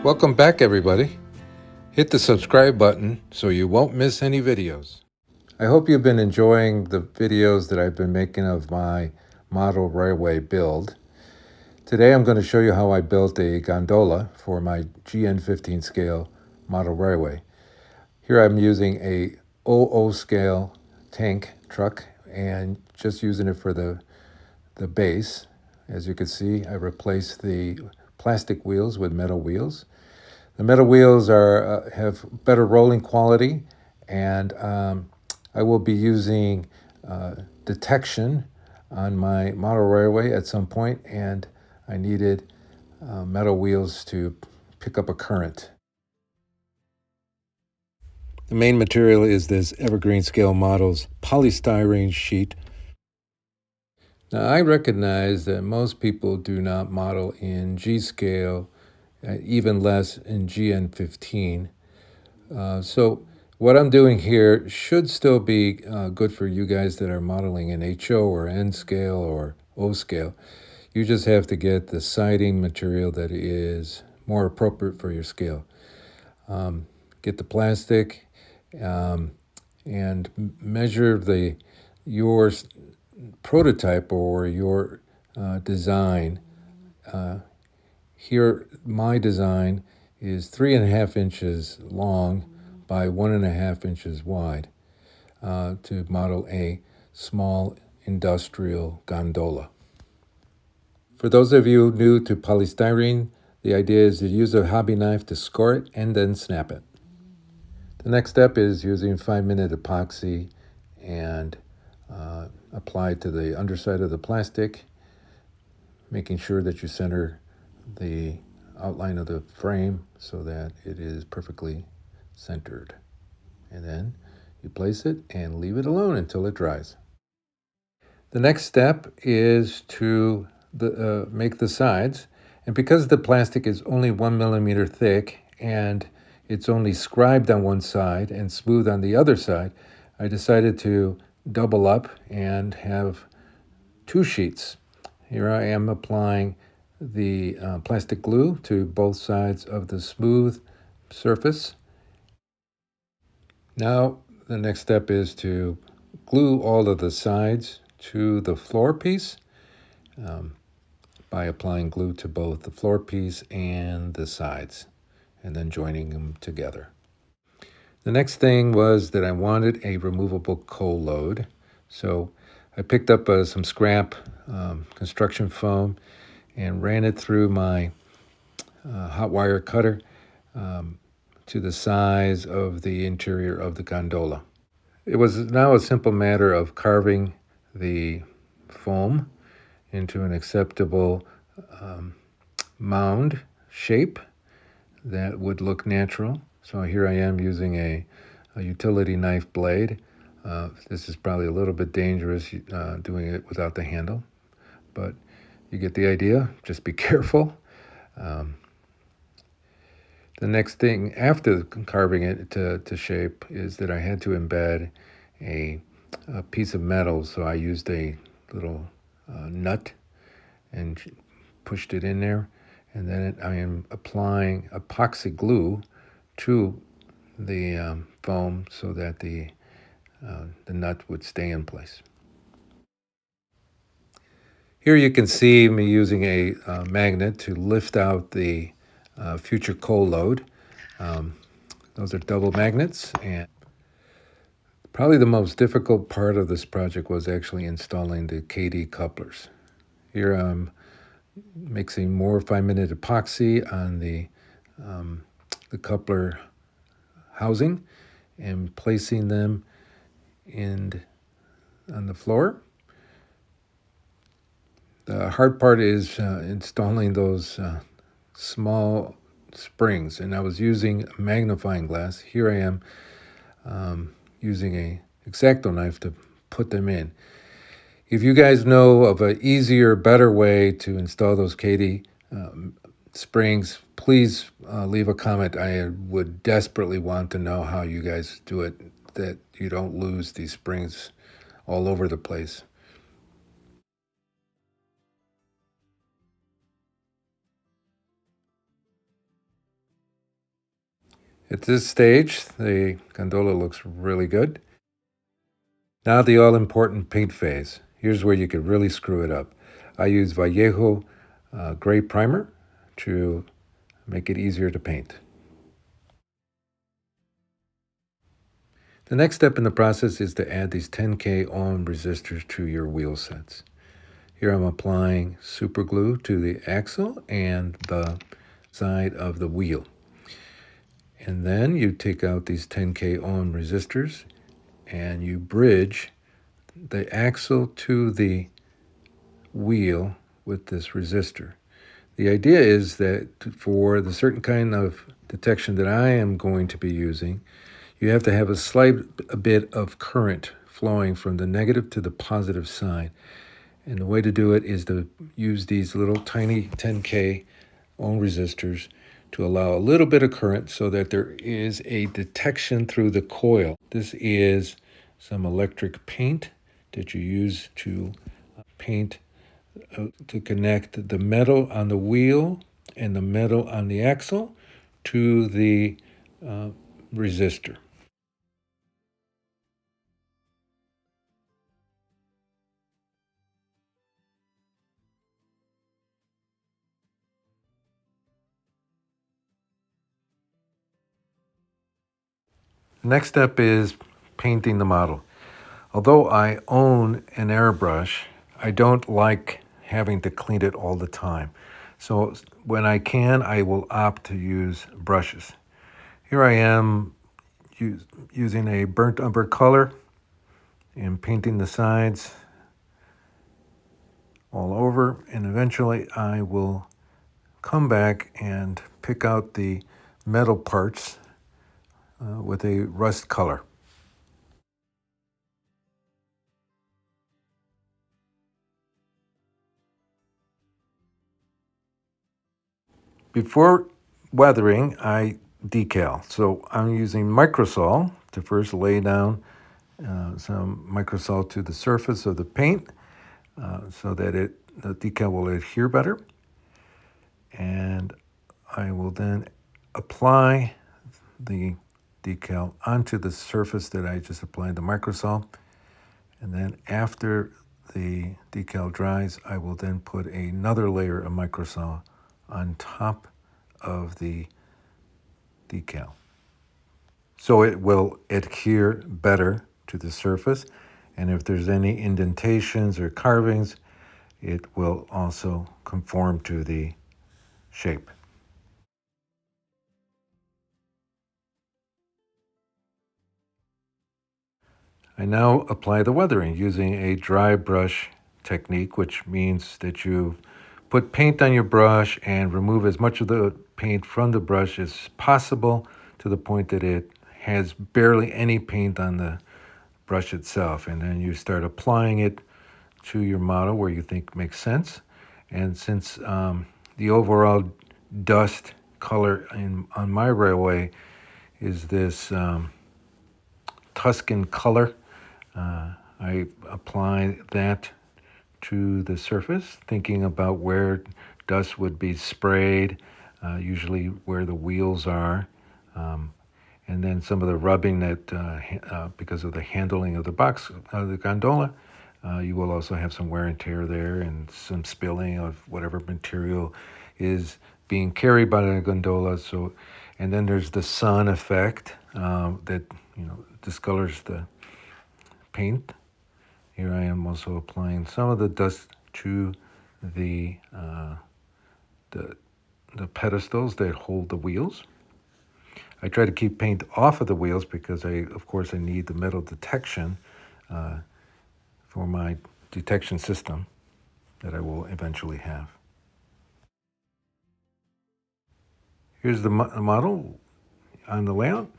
Welcome back, everybody. Hit the subscribe button so you won't miss any videos. I hope you've been enjoying the videos that I've been making of my model railway build. Today I'm going to show you how I built a gondola for my GN15 scale model railway. Here I'm using a 00 scale tank truck and just using it for the base. As you can see, I replaced the plastic wheels with metal wheels. The metal wheels have better rolling quality, and I will be using detection on my model railway at some point, and I needed metal wheels to pick up a current. The main material is this Evergreen Scale Models polystyrene sheet. Now, I recognize that most people do not model in G-scale, even less in GN15. So what I'm doing here should still be good for you guys that are modeling in HO or N scale or O scale. You just have to get the siding material that is more appropriate for your scale. Get the plastic and measure your prototype or your design. Here, my design is 3.5 inches long by 1.5 inches wide to model a small industrial gondola. For those of you new to polystyrene, the idea is to use a hobby knife to score it and then snap it. The next step is using 5-minute epoxy and apply it to the underside of the plastic, making sure that you center the outline of the frame so that it is perfectly centered. And then you place it and leave it alone until it dries. The next step is to make the sides. And because the plastic is only 1 millimeter thick and it's only scribed on one side and smooth on the other side, I decided to double up and have 2 sheets. Here I am applying the plastic glue to both sides of the smooth surface. Now the next step is to glue all of the sides to the floor piece by applying glue to both the floor piece and the sides and then joining them together. The next thing was that I wanted a removable coal load. So I picked up some scrap construction foam and ran it through my hot wire cutter to the size of the interior of the gondola. It was now a simple matter of carving the foam into an acceptable mound shape that would look natural. So here I am using a utility knife blade. This is probably a little bit dangerous doing it without the handle, but you get the idea. Just be careful. The next thing after carving it to shape is that I had to embed a piece of metal. So I used a little nut and pushed it in there. And then I am applying epoxy glue to the foam so that the nut would stay in place. Here you can see me using a magnet to lift out the future coal load. Those are double magnets, and probably the most difficult part of this project was actually installing the Kadeem couplers. Here I'm mixing more 5-minute epoxy on the coupler housing and placing them on the floor. The hard part is installing those small springs, and I was using a magnifying glass. Here I am using a X-Acto knife to put them in. If you guys know of an easier, better way to install those Kadeem springs, please leave a comment. I would desperately want to know how you guys do it, that you don't lose these springs all over the place. At this stage, the gondola looks really good. Now the all-important paint phase. Here's where you could really screw it up. I use Vallejo gray primer to make it easier to paint. The next step in the process is to add these 10K ohm resistors to your wheel sets. Here I'm applying super glue to the axle and the side of the wheel. And then you take out these 10K ohm resistors and you bridge the axle to the wheel with this resistor. The idea is that for the certain kind of detection that I am going to be using, you have to have a bit of current flowing from the negative to the positive side. And the way to do it is to use these little tiny 10K ohm resistors to allow a little bit of current so that there is a detection through the coil. This is some electric paint that you use to paint to connect the metal on the wheel and the metal on the axle to the resistor. Next step is painting the model. Although I own an airbrush, I don't like having to clean it all the time. So when I can, I will opt to use brushes. Here I am using a burnt umber color and painting the sides all over, and eventually I will come back and pick out the metal parts with a rust color. Before weathering, I decal. So I'm using Microscale to first lay down some Microscale to the surface of the paint so that the decal will adhere better. And I will then apply the decal onto the surface that I just applied the Microscale. And then after the decal dries, I will then put another layer of Microscale on top of the decal. So it will adhere better to the surface. And if there's any indentations or carvings, it will also conform to the shape. I now apply the weathering using a dry brush technique, which means that you put paint on your brush and remove as much of the paint from the brush as possible to the point that it has barely any paint on the brush itself. And then you start applying it to your model where you think makes sense. And since the overall dust color on my railway is this Tuscan color, I apply that to the surface, thinking about where dust would be sprayed, usually where the wheels are, and then some of the rubbing that, because of the handling of the box, the gondola, you will also have some wear and tear there and some spilling of whatever material is being carried by the gondola. So, and then there's the sun effect that discolors the paint. Here I am also applying some of the dust to the the pedestals that hold the wheels. I try to keep paint off of the wheels because of course, I need the metal detection for my detection system that I will eventually have. Here's the model on the layout.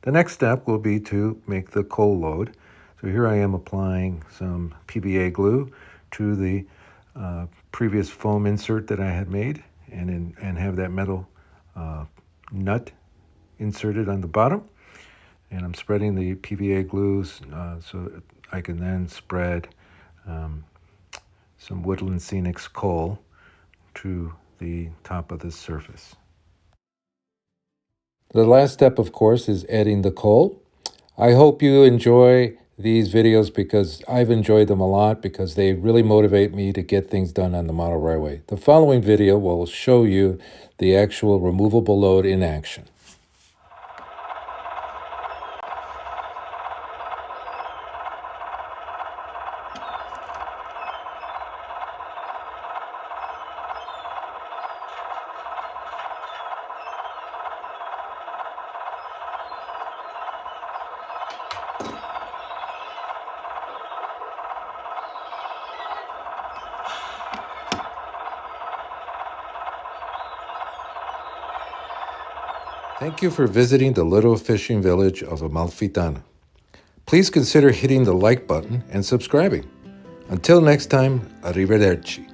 The next step will be to make the coal load. So here I am applying some PVA glue to the previous foam insert that I had made and have that metal nut inserted on the bottom. And I'm spreading the PVA glues so that I can then spread some Woodland Scenics coal to the top of this surface. The last step, of course, is adding the coal. I hope you enjoy these videos because I've enjoyed them a lot because they really motivate me to get things done on the model right away. The following video will show you the actual removable load in action. Thank you for visiting the little fishing village of Amalfitano. Please consider hitting the like button and subscribing. Until next time, arrivederci.